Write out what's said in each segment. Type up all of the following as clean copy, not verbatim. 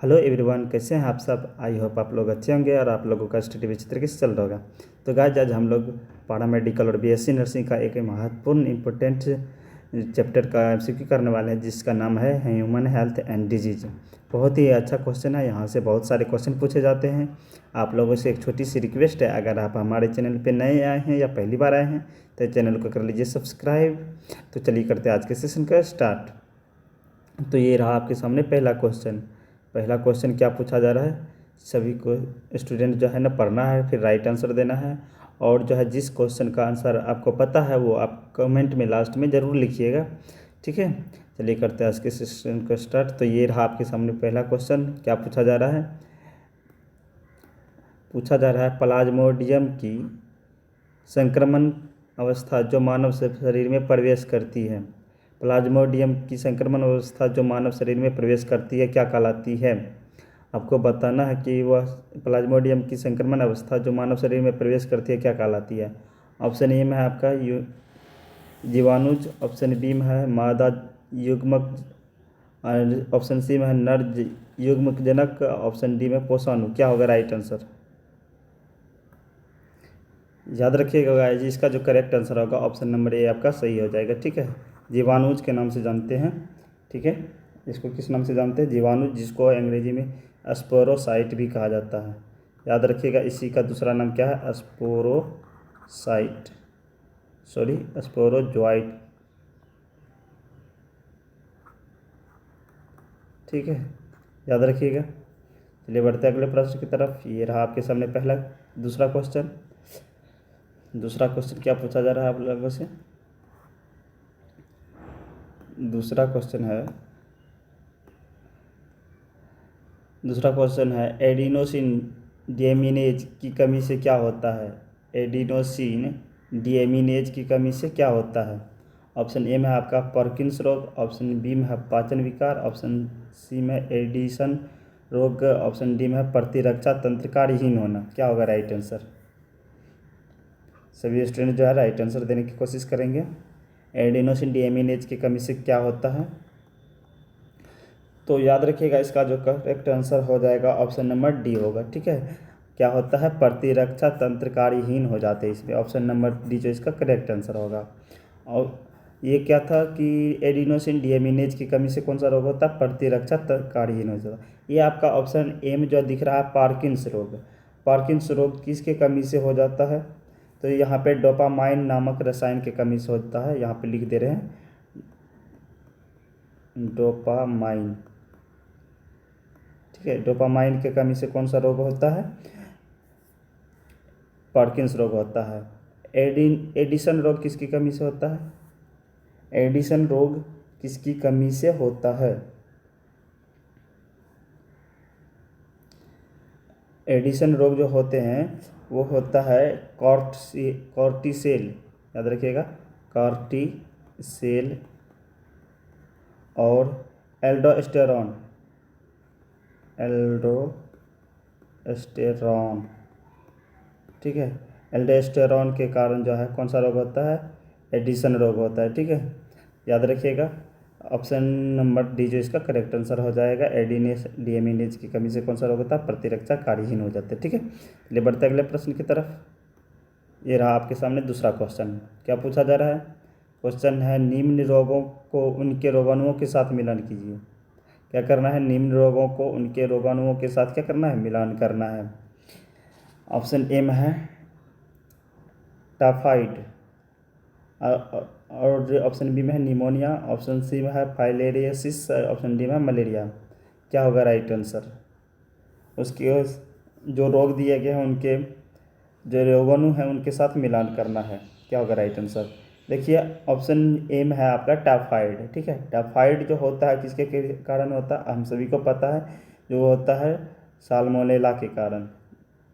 Hello everyone, कैसे हैं आप सब। आई होप आप लोग अच्छे होंगे और आप लोगों का स्टडी अच्छी तरीके से चल रहा होगा। तो गाइस, आज हम लोग पैरामेडिकल और बीएससी नर्सिंग का एक महत्वपूर्ण इंपॉर्टेंट चैप्टर का एमसीक्यू करने वाले हैं, जिसका नाम है ह्यूमन हेल्थ एंड डिजीज। बहुत ही अच्छा क्वेश्चन है। यहाँ से बहुत सारे क्वेश्चन पूछे जाते हैं। आप लोगों से एक छोटी सी रिक्वेस्ट है, अगर आप हमारे चैनल पर नए आए हैं या पहली बार आए हैं तो चैनल को कर लीजिए सब्सक्राइब। तो चलिए करते हैं आज के सेशन का स्टार्ट। तो ये रहा आपके सामने पहला क्वेश्चन क्या पूछा जा रहा है। सभी को स्टूडेंट जो है ना पढ़ना है, फिर राइट आंसर देना है। और जो है जिस क्वेश्चन का आंसर आपको पता है वो आप कमेंट में लास्ट में ज़रूर लिखिएगा, ठीक है। चलिए करते हैं आज के सेशन का स्टार्ट। तो ये रहा आपके सामने पहला क्वेश्चन। क्या पूछा जा रहा है प्लाज्मोडियम की संक्रमण अवस्था जो मानव शरीर में प्रवेश करती है। प्लाज्मोडियम की संक्रमण अवस्था जो मानव शरीर में प्रवेश करती है क्या कहलाती है। आपको बताना है कि वह प्लाज्मोडियम की संक्रमण अवस्था जो मानव शरीर में प्रवेश करती है क्या कहलाती है। ऑप्शन ए में है आपका जीवाणुज, ऑप्शन बी में है मादा युग्मक, ऑप्शन सी में है नर युग्मक जनक, ऑप्शन डी में पोषाणु। क्या होगा राइट आंसर। याद रखिएगा गाइस जी, इसका जो करेक्ट आंसर होगा ऑप्शन नंबर ए आपका सही हो जाएगा, ठीक है। जीवाणुज के नाम से जानते हैं, ठीक है। इसको किस नाम से जानते हैं, जीवाणुज, जिसको अंग्रेजी में स्पोरोसाइट भी कहा जाता है। याद रखिएगा, इसी का दूसरा नाम क्या है, स्पोरोजोइट, ठीक है। याद रखिएगा। चलिए बढ़ते हैं अगले प्रश्न की तरफ। ये रहा आपके सामने दूसरा क्वेश्चन क्या पूछा जा रहा है आप लोगों से। दूसरा क्वेश्चन है एडिनोसिन डीएमिनेज की कमी से क्या होता है। एडिनोसिन डीएमिनेज की कमी से क्या होता है। ऑप्शन ए में है आपका पार्किंस रोग, ऑप्शन बी में है पाचन विकार, ऑप्शन सी में एडिसन रोग, ऑप्शन डी में है प्रतिरक्षा तंत्र कार्यहीन होना। क्या होगा राइट आंसर। सभी स्टूडेंट जो है राइट आंसर देने की कोशिश करेंगे। एडिनोसिन डीएमिनेज की कमी से क्या होता है। तो याद रखिएगा, इसका जो करेक्ट आंसर हो जाएगा ऑप्शन नंबर डी होगा, ठीक है। क्या होता है, प्रतिरक्षा तंत्र कार्यहीन हो जाते हैं, इसमें ऑप्शन नंबर डी जो इसका करेक्ट आंसर होगा। और ये क्या था कि एडिनोसिन डीएमिनेज की कमी से कौन सा रोग होता है, प्रतिरक्षा तंत्र कार्यहीन हो जाता है। ये आपका ऑप्शन ए में जो दिख रहा है पार्किंस रोग किसके कमी से हो जाता है। तो यहाँ पे डोपामाइन नामक रसायन की कमी से होता है। यहाँ पे लिख दे रहे हैं डोपामाइन, ठीक है। डोपामाइन के कमी से कौन सा रोग होता है, पार्किंस रोग होता है। एडिसन रोग किसकी कमी से होता है, एडिसन रोग किसकी कमी से होता है। एडिसन रोग जो होते हैं वो होता है कॉर्टिसेल, याद रखिएगा, कॉर्टिसेल और एल्डोस्टेरॉन ठीक है। एल्डोस्टेरॉन के कारण जो है कौन सा रोग होता है, एडिसन रोग होता है, ठीक है। याद रखिएगा, ऑप्शन नंबर डी जो इसका करेक्ट आंसर हो जाएगा। डीएमिनेज की कमी से कौन सा रोग होता है, प्रतिरक्षा कार्यहीन हो जाते हैं, ठीक है। चलिए बढ़ते अगले प्रश्न की तरफ। ये रहा आपके सामने दूसरा क्वेश्चन। क्या पूछा जा रहा है, क्वेश्चन है निम्न रोगों को उनके रोगाणुओं के साथ मिलान कीजिए। क्या करना है, निम्न रोगों को उनके रोगाणुओं के साथ क्या करना है, मिलान करना है। ऑप्शन ए में है टाइफाइड, और ऑप्शन बी में है निमोनिया, ऑप्शन सी में है फाइलेरियासिस, ऑप्शन डी में है मलेरिया। क्या होगा राइट आंसर। उसके जो रोग दिए गए हैं उनके जो रोगाणु हैं उनके साथ मिलान करना है। क्या होगा राइट आंसर। देखिए ऑप्शन ए में है आपका टाइफाइड, ठीक है। टाइफाइड जो होता है किसके कारण होता है, हम सभी को पता है, जो होता है साल्मोनेला के कारण,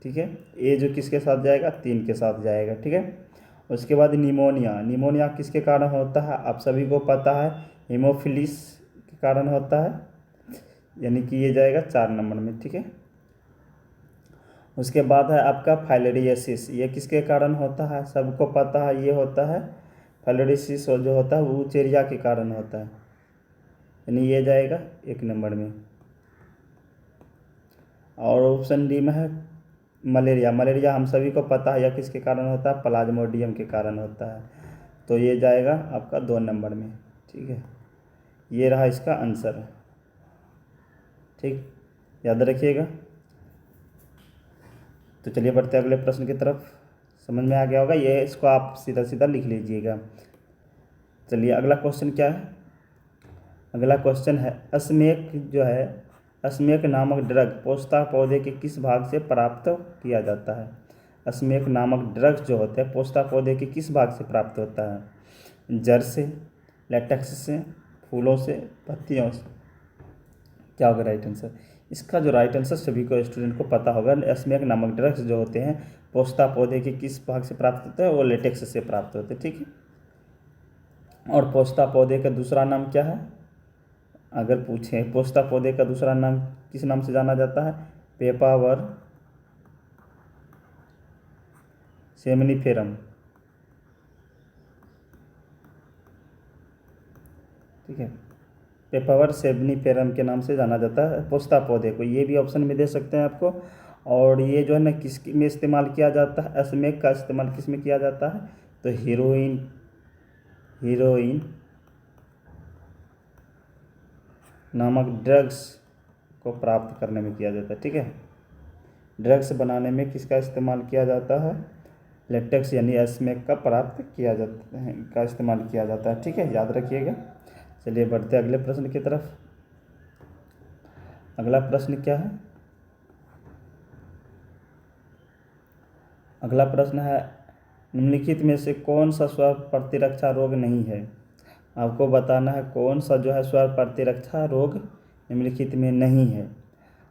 ठीक है। ए जो किसके साथ जाएगा, 3 के साथ जाएगा, ठीक है। उसके बाद निमोनिया किसके कारण होता है, आप सभी को पता है, हीमोफिलिस के कारण होता है, यानी कि ये जाएगा 4 नंबर में, ठीक है। उसके बाद है आपका फाइलेरियासिस, ये किसके कारण होता है, सबको पता है, ये होता है फाइलेरियासिस जो होता है वो वुचेरिया के कारण होता है, यानी ये जाएगा 1 नंबर में। और ऑप्शन डी में है मलेरिया। मलेरिया हम सभी को पता है यह किसके कारण होता है, प्लाज्मोडियम के कारण होता है। तो ये जाएगा आपका 2 नंबर में। ठीक है, ये रहा इसका आंसर। ठीक, याद रखिएगा। तो चलिए बढ़ते अगले प्रश्न की तरफ। समझ में आ गया होगा, ये इसको आप सीधा सीधा लिख लीजिएगा। चलिए अगला क्वेश्चन क्या है। अगला क्वेश्चन है अस्मेक जो है, अस्मेक नामक ड्रग पोस्ता पौधे के किस भाग से प्राप्त किया जाता है। अस्मेक नामक ड्रग जो होते हैं पोस्ता पौधे के किस भाग से प्राप्त होता है, जड़ से, लेटेक्स से, फूलों से, पत्तियों से। क्या होगा राइट आंसर। इसका जो राइट आंसर सभी को स्टूडेंट को पता होगा, अस्मेक नामक ड्रग्स जो होते हैं पोस्ता पौधे के किस भाग से प्राप्त होते हैं, वो लेटेक्स से प्राप्त होते हैं। ठीक है, और पोस्ता पौधे का दूसरा नाम क्या है, अगर पूछें पोस्ता पौधे का दूसरा नाम किस नाम से जाना जाता है, पेपावर सेमनीफेरम। ठीक है, पेपावर सेमनीफेरम के नाम से जाना जाता है पोस्ता पौधे को। ये भी ऑप्शन में दे सकते हैं आपको। और ये जो है ना किस में इस्तेमाल किया जाता है, अस्मेक का इस्तेमाल किस में किया जाता है, तो हीरोइन नामक ड्रग्स को प्राप्त करने में किया जाता है। ठीक है, ड्रग्स बनाने में किसका इस्तेमाल किया जाता है, लेटेक्स यानी अस्मेक का प्राप्त किया जाता है, का इस्तेमाल किया जाता है। ठीक है, याद रखिएगा। चलिए बढ़ते अगले प्रश्न की तरफ। अगला प्रश्न क्या है, अगला प्रश्न है निम्नलिखित में से कौन सा स्वर प्रतिरक्षा रोग नहीं है। आपको बताना है कौन सा जो है स्वर प्रतिरक्षा रोग निम्नलिखित में नहीं है।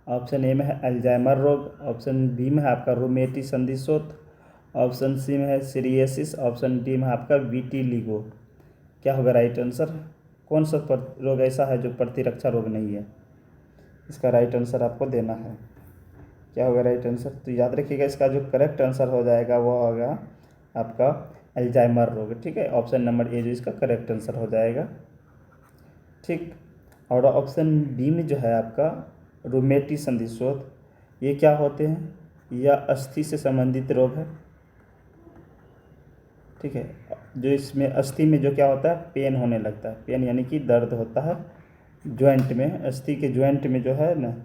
ऑप्शन ए में है अल्जाइमर रोग, ऑप्शन बी में है आपका रूमेटी संधिशोथ, ऑप्शन सी में है सीरियसिस, ऑप्शन डी में है आपका विटिलिगो। क्या होगा राइट आंसर, कौन सा रोग ऐसा है जो प्रतिरक्षा रोग नहीं है, इसका राइट आंसर आपको देना है। क्या होगा राइट आंसर, तो याद रखिएगा इसका जो करेक्ट आंसर हो जाएगा वो होगा आपका अल्जाइमर रोग। ठीक है, ऑप्शन नंबर ए जो इसका करेक्ट आंसर हो जाएगा। ठीक, और ऑप्शन बी में जो है आपका रूमेटी संधिशोथ, ये क्या होते हैं, यह अस्थि से संबंधित रोग है। ठीक है, जो इसमें अस्थि में जो क्या होता है, पेन होने लगता है, पेन यानी कि दर्द होता है जॉइंट में, अस्थि के जॉइंट में जो है ना,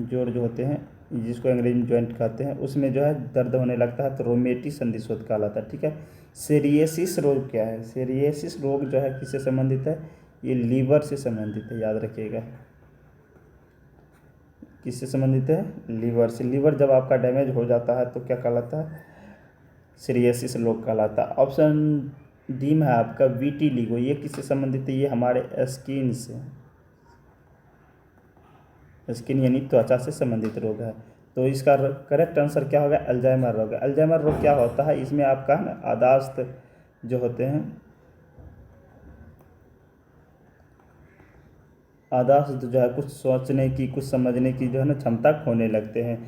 जोड़ जो होते हैं जिसको अंग्रेजी में जॉइंट कहते हैं, उसमें जो है दर्द होने लगता है, तो रोमेटी संधिशोथ कहलाता है। ठीक है, सीरियसिस रोग क्या है, सीरियसिस रोग जो है किससे संबंधित है, ये लीवर से संबंधित है। याद रखिएगा किससे संबंधित है, लीवर से। लीवर जब आपका डैमेज हो जाता है तो क्या कहलाता है, सीरियसिस रोग कहलाता है। ऑप्शन डी में है आपका विटिलिगो, ये किससे संबंधित है, ये हमारे स्किन से, स्किन यानी त्वचा से संबंधित रोग है। तो इसका करेक्ट आंसर क्या होगा, अल्जाइमर रोग। अल्जाइमर रोग क्या होता है, इसमें आपका ना याददाश्त जो होते हैं, याददाश्त जो है कुछ सोचने की, कुछ समझने की जो है ना क्षमता खोने लगते हैं,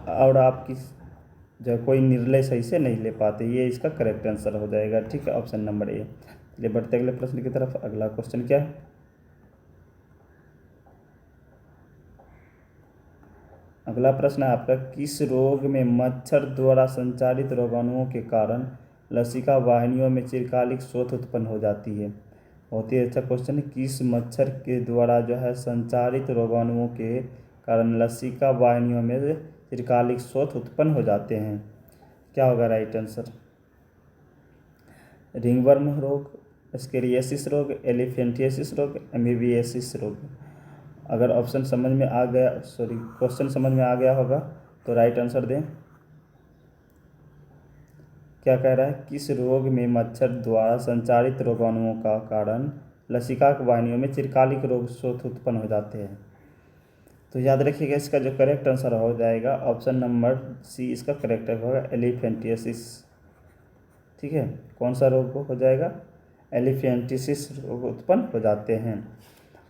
और आपकी जो है कोई निर्णय सही से नहीं ले पाते। ये इसका करेक्ट आंसर हो जाएगा। ठीक है, ऑप्शन नंबर ए। चलिए बढ़ते अगले प्रश्न की तरफ। अगला क्वेश्चन क्या है, अगला प्रश्न है आपका किस रोग में मच्छर द्वारा संचारित रोगाणुओं के कारण लसिका वाहिनियों में चिरकालिक शोथ उत्पन्न हो जाती है। बहुत ही अच्छा क्वेश्चन है, किस मच्छर के द्वारा जो है संचारित रोगाणुओं के कारण लसिका वाहिनियों में चिरकालिक शोथ उत्पन्न हो जाते हैं। क्या होगा राइट आंसर, रिंगवर्म रोग, स्केरियासिस रोग, एलिफेंटियासिस रोग, एमीबियासिस रोग। अगर ऑप्शन समझ में आ गया, सॉरी क्वेश्चन समझ में आ गया होगा तो राइट आंसर दें। क्या कह रहा है, किस रोग में मच्छर द्वारा संचारित रोगाणुओं का कारण लसिका वाहिनियों में चिरकालिक रोग शोथ उत्पन्न हो जाते हैं। तो याद रखिएगा इसका जो करेक्ट आंसर हो जाएगा ऑप्शन नंबर सी, इसका करेक्ट होगा एलिफेंटियासिस। ठीक है, कौन सा रोग हो जाएगा, एलिफेंटियासिस रोग उत्पन्न हो जाते हैं।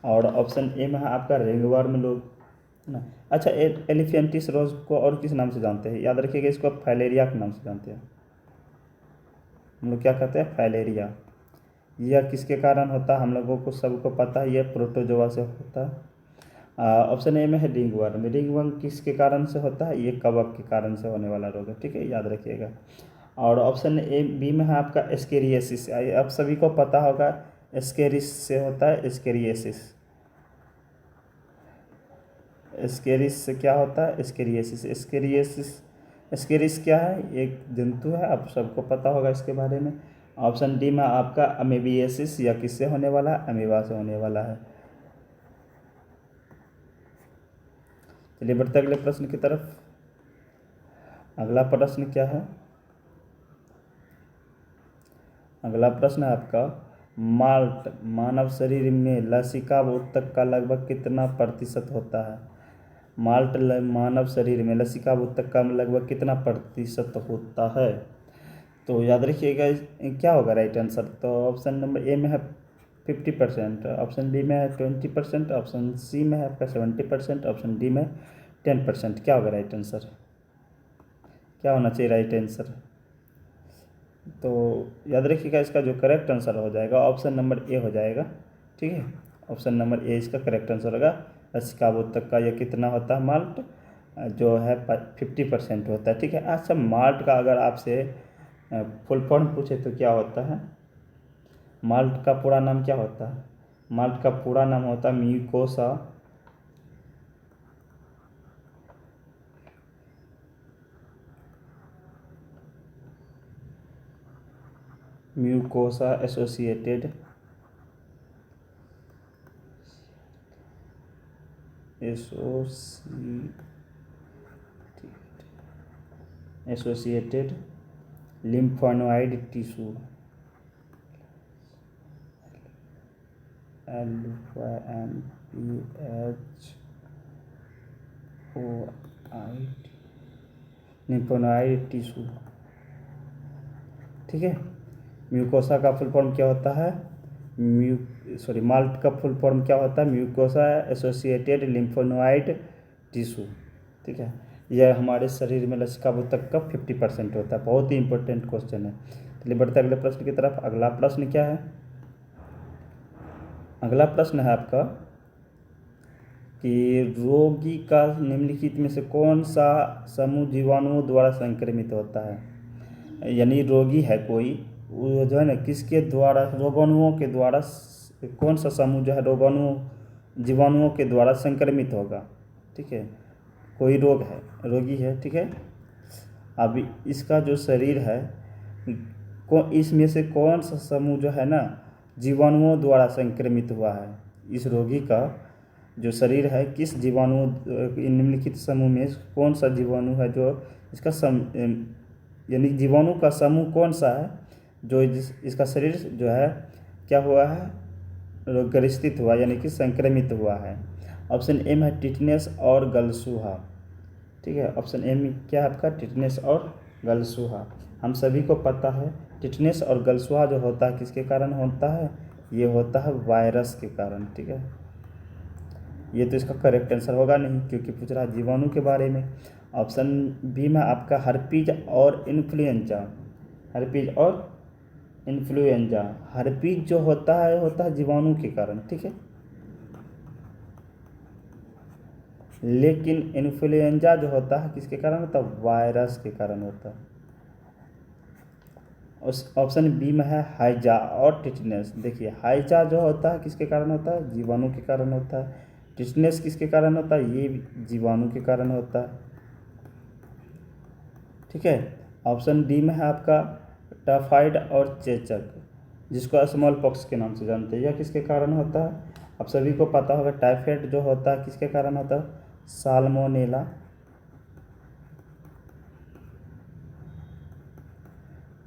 और ऑप्शन ए में है आपका रिंगवर्म रोग ना। अच्छा, एलिफेंटिस रोग को और किस नाम से जानते हैं, याद रखिएगा इसको फाइलेरिया के नाम से जानते हैं। हम लोग क्या कहते हैं, फाइलेरिया। यह किसके कारण होता है, हम लोगों को सबको पता है, यह प्रोटोजोआ से होता है। ऑप्शन ए में है रिंग वर्म। रिंग वर्म किसके कारण से होता है? ये कवक के कारण से होने वाला रोग है, ठीक है, याद रखिएगा। और ऑप्शन ए बी में है आपका एस्केरियासिस। आप सभी को पता होगा एस्केरिस से होता है एस्केरियासिस। एस्केरिस से क्या होता है? एस्केरियासिस। एस्केरियासिस एस्केरिस क्या है? एक जंतु है, आप सबको पता होगा इसके बारे में। ऑप्शन डी में आपका अमेबियासिस, या किससे होने वाला है? अमीबा से होने वाला है। चलिए बढ़ते अगले प्रश्न की तरफ। अगला प्रश्न क्या है? अगला प्रश्न है आपका, माल्ट मानव शरीर में लसिका ऊतक का लगभग कितना प्रतिशत होता है? माल्ट मानव शरीर में लसिका ऊतक का लगभग कितना प्रतिशत होता है? तो याद रखिएगा क्या होगा राइट आंसर। तो ऑप्शन नंबर ए में है 50%, ऑप्शन बी में है 20%, ऑप्शन सी में है आपका 70%, ऑप्शन डी में 10%। क्या होगा राइट आंसर? क्या होना चाहिए राइट आंसर? तो याद रखिएगा इसका जो करेक्ट आंसर हो जाएगा ऑप्शन नंबर ए हो जाएगा, ठीक है। ऑप्शन नंबर ए इसका करेक्ट आंसर होगा। लसिका ऊतक का यह कितना होता है माल्ट? जो है 50% होता है, ठीक है। अच्छा, माल्ट का अगर आपसे फुल फॉर्म पूछे तो क्या होता है? माल्ट का पूरा नाम क्या होता है? माल्ट का पूरा नाम होता है mucosa mucosa associated associated lymphoid tissue, LYMPHOID lymphoid tissue, ठीक है। म्यूकोसा का फुल फॉर्म क्या होता है? माल्ट का फुल फॉर्म क्या होता है? म्यूकोसा एसोसिएटेड लिम्फोनॉइड टिश्यू, ठीक है। यह हमारे शरीर में लसिका ऊतक का 50% होता है। बहुत ही इंपॉर्टेंट क्वेश्चन है। चलिए बढ़ते अगले प्रश्न की तरफ। अगला प्रश्न क्या है? अगला प्रश्न है आपका कि रोगी का निम्नलिखित में से कौन सा समूह जीवाणुओं द्वारा संक्रमित होता है? यानी रोगी है कोई, वो जो है ना किसके द्वारा, रोगाणुओं के द्वारा, कौन सा समूह जो है जीवाणुओं के द्वारा संक्रमित होगा, ठीक है। कोई रोगी है, ठीक है। अब इसका जो शरीर है इसमें से कौन सा समूह जो है ना जीवाणुओं द्वारा संक्रमित हुआ है? इस रोगी का जो शरीर है किस जीवाणु निम्नलिखित समूह में कौन सा जीवाणु है जो इसका यानी जीवाणु का समूह कौन सा है जो इसका शरीर जो है क्या हुआ है? रोगग्रसित हुआ, यानी कि संक्रमित हुआ है। ऑप्शन ए में है टिटनेस और गलसूहा, ठीक है। ऑप्शन ए में क्या है आपका? टिटनेस और गलसूहा। हम सभी को पता है टिटनेस और गलसूहा जो होता है किसके कारण होता है? ये होता है वायरस के कारण, ठीक है। ये तो इसका करेक्ट आंसर होगा नहीं, क्योंकि पूछ रहा है जीवाणु के बारे में। ऑप्शन बी में आपका हर्पीज और इन्फ्लुएंजा। हर्पीज और इन्फ्लुएंजा, हर्पीज जो होता है जीवाणु के कारण, ठीक है। लेकिन इन्फ्लुएंजा जो होता है किसके कारण होता है? वायरस के कारण होता है। उस ऑप्शन बी में है हाइजा और टिटनेस। देखिए हाइजा जो होता है किसके कारण होता है? जीवाणु के कारण होता है। टिटनेस किसके कारण होता है? ये जीवाणु के कारण होता है, ठीक है। ऑप्शन डी में है आपका टाइफाइड और चेचक, जिसको स्मॉल पॉक्स के नाम से जानते हैं। यह किसके कारण होता है? आप सभी को पता होगा टाइफाइड जो होता है किसके कारण होता है? साल्मोनेला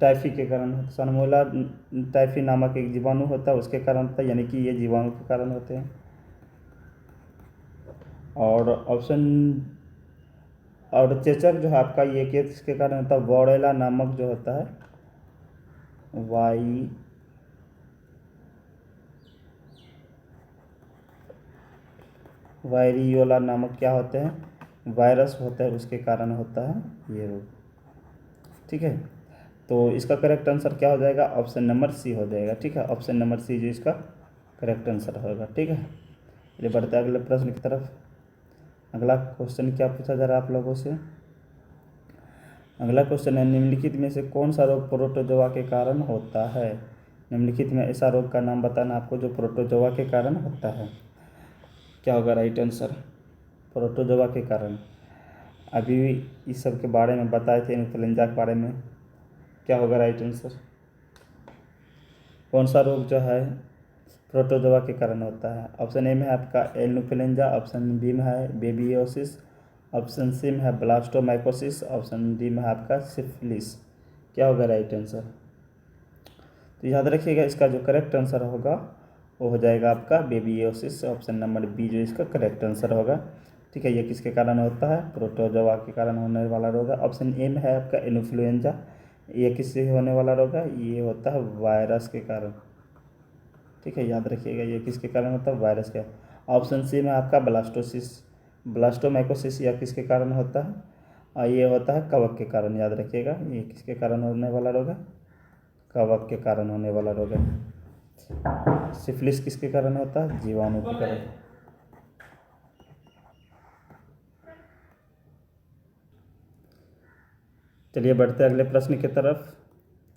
टाइफी के कारण होता है। साल्मोनेला टाइफी नामक एक जीवाणु होता है, उसके कारण होता है, यानी कि ये जीवाणु के कारण होते हैं। और चेचक जो है आपका ये किसके कारण होता है? वॉरेला नामक जो होता है वायरियोला नामक क्या होते हैं? वायरस होता है, उसके कारण होता है ये रोग, ठीक है। तो इसका करेक्ट आंसर क्या हो जाएगा? ऑप्शन नंबर सी हो जाएगा, ठीक है। ऑप्शन नंबर सी जो इसका करेक्ट आंसर होगा, ठीक है। चलिए बढ़ते हैं अगले प्रश्न की तरफ। अगला क्वेश्चन क्या पूछा जा रहा है आप लोगों से। अगला क्वेश्चन है, निम्नलिखित में से कौन सा रोग प्रोटोजोआ के कारण होता है। निम्नलिखित में ऐसा रोग का नाम बताना आपको जो प्रोटोजोआ के कारण होता है। क्या होगा राइट आंसर, प्रोटोजोआ के कारण। अभी इस सब के बारे में बताए थे, इन्फ्लुएंजा के बारे में। क्या होगा राइट आंसर, कौन सा रोग जो है प्रोटोजोआ के कारण होता है। ऑप्शन ए में है आपका इन्फ्लुएंजा, ऑप्शन बी में है बेबियोसिस, ऑप्शन सी में है ब्लास्टोमाइकोसिस, ऑप्शन डी में है आपका सिफिलिस। क्या होगा राइट आंसर, तो याद रखिएगा इसका जो करेक्ट आंसर होगा वो हो जाएगा आपका बेबियोसिस। ऑप्शन नंबर बी जो इसका करेक्ट आंसर होगा। ठीक है, ये किसके कारण होता है, प्रोटोजोआ के कारण होने वाला रोग है। ऑप्शन ए में है आपका इन्फ्लुएंजा, ये किससे होने वाला रोग है, ये होता है वायरस के कारण। ठीक है, याद रखिएगा ये किसके कारण होता है, वायरस के। ऑप्शन सी में आपका ब्लास्टोमाइकोसिस या किसके कारण होता है, ये होता है कवक के कारण। याद रखिएगा ये किसके कारण होने वाला रोग है, कवक के कारण होने वाला रोग है। सिफिलिस किसके कारण होता है, जीवाणु के कारण। चलिए बढ़ते अगले प्रश्न की तरफ।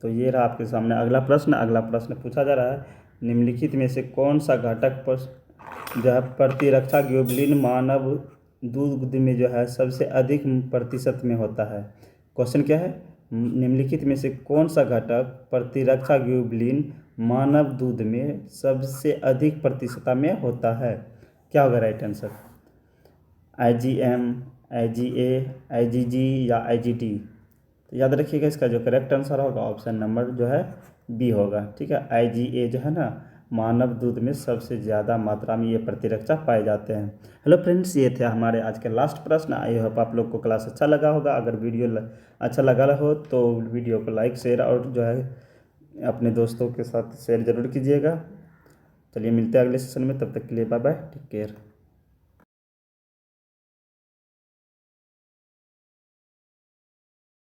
तो ये रहा आपके सामने अगला प्रश्न। अगला प्रश्न पूछा जा रहा है, निम्नलिखित में से कौन सा घटक पर जो है प्रतिरक्षा ग्लोबुलिन मानव दूध में जो है सबसे अधिक प्रतिशत में होता है। क्वेश्चन क्या है, निम्नलिखित में से कौन सा घटक प्रतिरक्षा ग्लोबुलिन मानव दूध में सबसे अधिक प्रतिशत में होता है। क्या होगा right answer, IgM, IgA, IgG या IgT। तो याद रखिएगा इसका जो करेक्ट आंसर होगा ऑप्शन नंबर जो है बी होगा। ठीक है, IgA जो है ना मानव दूध में सबसे ज़्यादा मात्रा में ये प्रतिरक्षा पाए जाते हैं। हेलो फ्रेंड्स, ये थे हमारे आज के लास्ट प्रश्न। आई होप आप लोग को क्लास अच्छा लगा होगा। अगर वीडियो अच्छा लगा हो तो वीडियो को लाइक शेयर और जो है अपने दोस्तों के साथ शेयर ज़रूर कीजिएगा। चलिए मिलते हैं अगले सेशन में, तब तक के लिए बाय बाय, टेक केयर।